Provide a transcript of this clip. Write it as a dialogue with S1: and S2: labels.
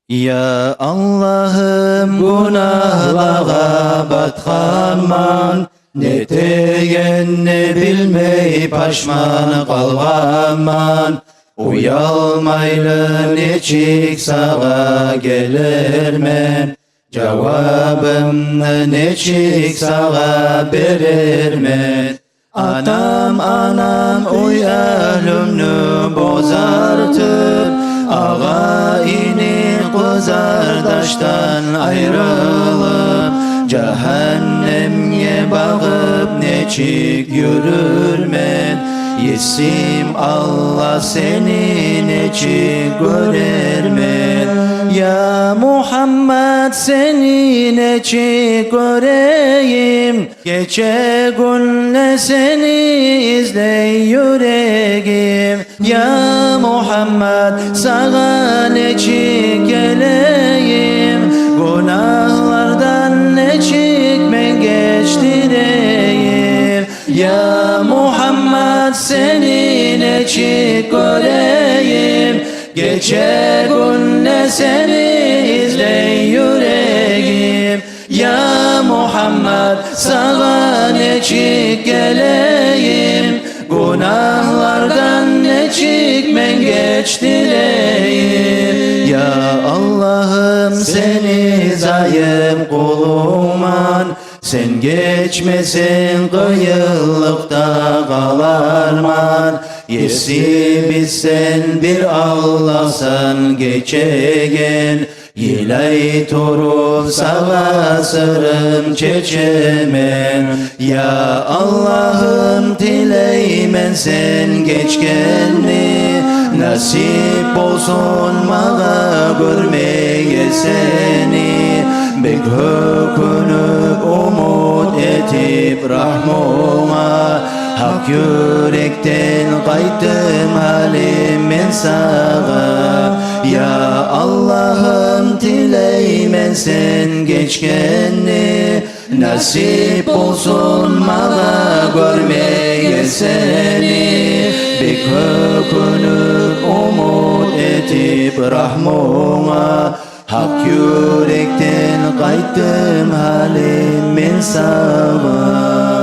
S1: Ya Allah'ım günahlara batkanman, ne tegen ne bilmey paşman kalganman. Uyalmaylı neçik sağa gelirmen, cevabımı neçik sağa verirmen. Anam anam uyalımnı bozartıp, ağa ini kızardaştan ayrılıp, cehennemye bağıp neçik yürürmen. Yesim Allah seni neçik görürmen. Ya Muhammed seni neçik göreyim, gece günle seni izley yüreğim. Ya Muhammed sana neçik geleyim, günahlardan neçik men geçtireyim. Ya Muhammed seni neçik göreyim, gece günle seni izley yüreğim. Ya Muhammed sana neçik geleyim, günahlardan neçik men geçtireyim. Ya Allah'ım seni zayıf kulumman, sen geçmesin kıyılıkta kalarman. Yesi bizsen bir Allah'san geçegen, yilay turup sağa sırım çeçemen. Ya Allah'ım dileymen sen geçkenni, nasip olsun mağa görmeye seni. Bek hökünüp umut etip rahmuma, hak yürekten kaydım halim men sağa. Ya Allah'ım dileymen sen geçkenni, nasip olsun mağa görmeye seni. Bek hökünüp umut etip rahmuma, hak yürekten kaydım halim men sağa.